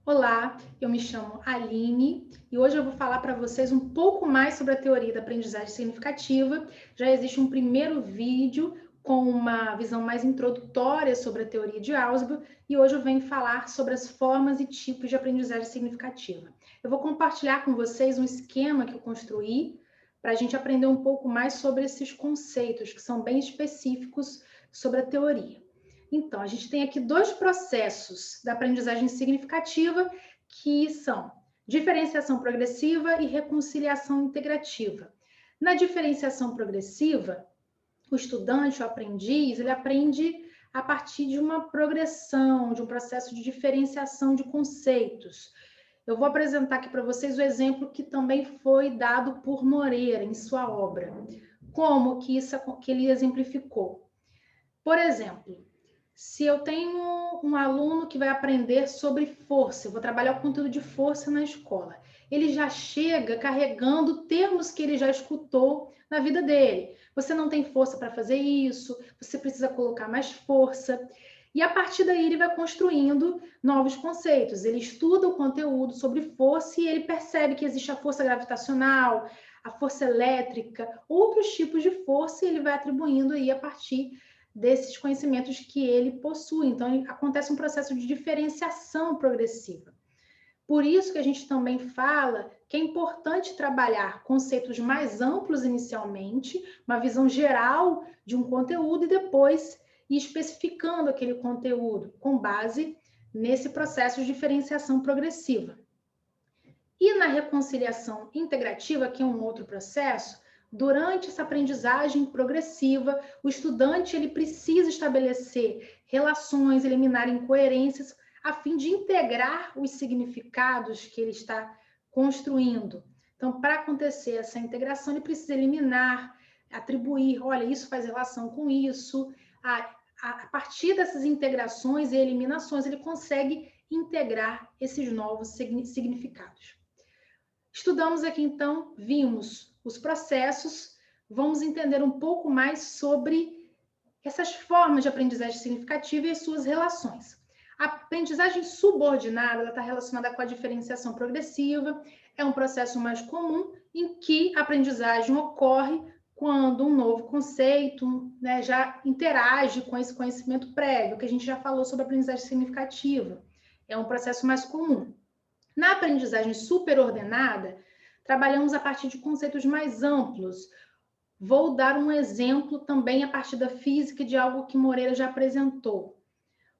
Olá, eu me chamo Aline e hoje eu vou falar para vocês um pouco mais sobre a teoria da aprendizagem significativa. Já existe um primeiro vídeo com uma visão mais introdutória sobre a teoria de Ausubel e hoje eu venho falar sobre as formas e tipos de aprendizagem significativa. Eu vou compartilhar com vocês um esquema que eu construí para a gente aprender um pouco mais sobre esses conceitos que são bem específicos sobre a teoria. Então, a gente tem aqui dois processos da aprendizagem significativa, que são diferenciação progressiva e reconciliação integrativa. Na diferenciação progressiva, o estudante, o aprendiz, ele aprende a partir de uma progressão, de um processo de diferenciação de conceitos. Eu vou apresentar aqui para vocês o exemplo que também foi dado por Moreira em sua obra. Como que ele exemplificou? Por exemplo, se eu tenho um aluno que vai aprender sobre força, eu vou trabalhar o conteúdo de força na escola. Ele já chega carregando termos que ele já escutou na vida dele. Você não tem força para fazer isso, você precisa colocar mais força. E a partir daí ele vai construindo novos conceitos. Ele estuda o conteúdo sobre força e ele percebe que existe a força gravitacional, a força elétrica, outros tipos de força, e ele vai atribuindo aí a partir desses conhecimentos que ele possui. Então, acontece um processo de diferenciação progressiva. Por isso que a gente também fala que é importante trabalhar conceitos mais amplos inicialmente, uma visão geral de um conteúdo e depois ir especificando aquele conteúdo com base nesse processo de diferenciação progressiva. E na reconciliação integrativa, que é um outro processo, durante essa aprendizagem progressiva, o estudante ele precisa estabelecer relações, eliminar incoerências, a fim de integrar os significados que ele está construindo. Então, para acontecer essa integração, ele precisa eliminar, atribuir, olha, isso faz relação com isso. A partir dessas integrações e eliminações, ele consegue integrar esses novos significados. Estudamos aqui, então, vimos os processos, vamos entender um pouco mais sobre essas formas de aprendizagem significativa e as suas relações. A aprendizagem subordinada está relacionada com a diferenciação progressiva, é um processo mais comum em que a aprendizagem ocorre quando um novo conceito, né, já interage com esse conhecimento prévio, que a gente já falou sobre a aprendizagem significativa. É um processo mais comum. Na aprendizagem superordenada, trabalhamos a partir de conceitos mais amplos. Vou dar um exemplo também a partir da física de algo que Moreira já apresentou.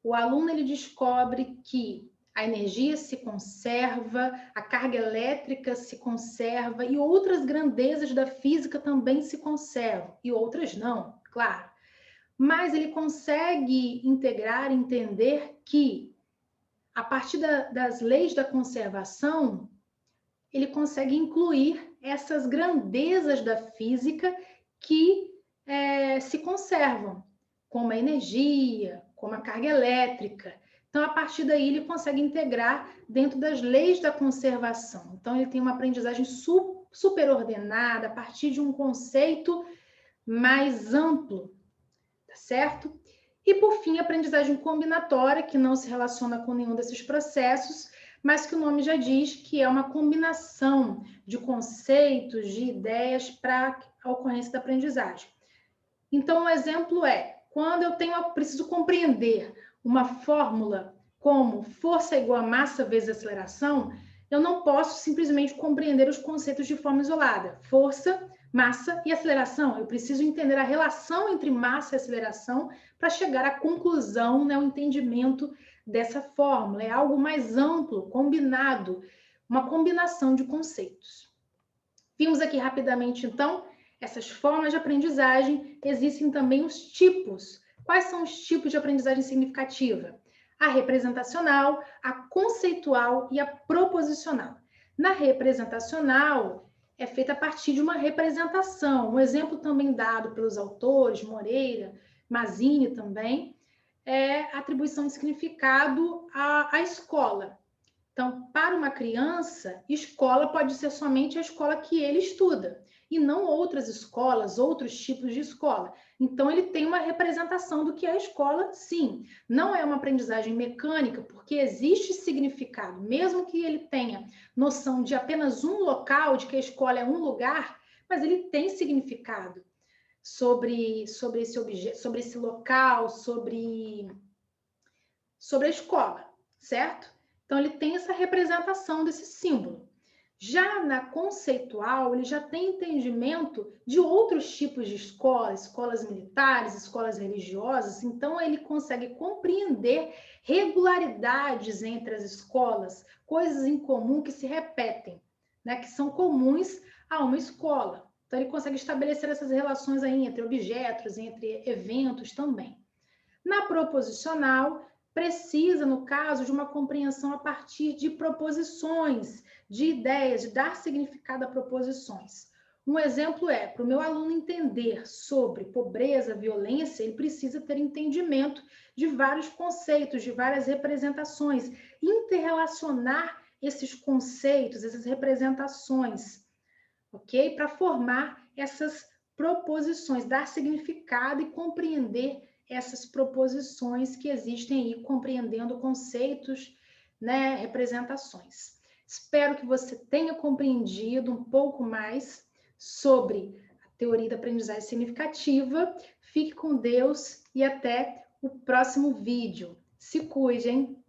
O aluno ele descobre que a energia se conserva, a carga elétrica se conserva e outras grandezas da física também se conservam, e outras não, claro. Mas ele consegue integrar, entender que a partir das leis da conservação, ele consegue incluir essas grandezas da física que se conservam, como a energia, como a carga elétrica. Então, a partir daí, ele consegue integrar dentro das leis da conservação. Então, ele tem uma aprendizagem superordenada, a partir de um conceito mais amplo, tá certo? E, por fim, a aprendizagem combinatória, que não se relaciona com nenhum desses processos, mas que o nome já diz que é uma combinação de conceitos, de ideias para a ocorrência da aprendizagem. Então, um exemplo é, quando eu preciso compreender uma fórmula como força igual a massa vezes aceleração, eu não posso simplesmente compreender os conceitos de forma isolada. Força, massa e aceleração. Eu preciso entender a relação entre massa e aceleração para chegar à conclusão, né, o entendimento dessa fórmula. É algo mais amplo, combinado, uma combinação de conceitos. Vimos aqui rapidamente, então, essas formas de aprendizagem. Existem também os tipos. Quais são os tipos de aprendizagem significativa? A representacional, a conceitual e a proposicional. Na representacional, é feita a partir de uma representação. Um exemplo também dado pelos autores, Moreira, Mazzini também, é a atribuição de significado à escola. Então, para uma criança, escola pode ser somente a escola que ele estuda, e não outras escolas, outros tipos de escola. Então, ele tem uma representação do que é a escola, sim. Não é uma aprendizagem mecânica, porque existe significado, mesmo que ele tenha noção de apenas um local, de que a escola é um lugar, mas ele tem significado sobre esse objeto, sobre esse local, sobre a escola, certo? Então, ele tem essa representação desse símbolo. Já na conceitual, ele já tem entendimento de outros tipos de escolas, escolas militares, escolas religiosas, então ele consegue compreender regularidades entre as escolas, coisas em comum que se repetem, né, que são comuns a uma escola. Então ele consegue estabelecer essas relações aí entre objetos, entre eventos também. Na proposicional, precisa, no caso, de uma compreensão a partir de proposições, de ideias, de dar significado a proposições. Um exemplo é, para o meu aluno entender sobre pobreza, violência, ele precisa ter entendimento de vários conceitos, de várias representações, interrelacionar esses conceitos, essas representações, ok? Para formar essas proposições, dar significado e compreender essas proposições que existem aí, compreendendo conceitos, né, representações. Espero que você tenha compreendido um pouco mais sobre a teoria da aprendizagem significativa. Fique com Deus e até o próximo vídeo. Se cuide, hein?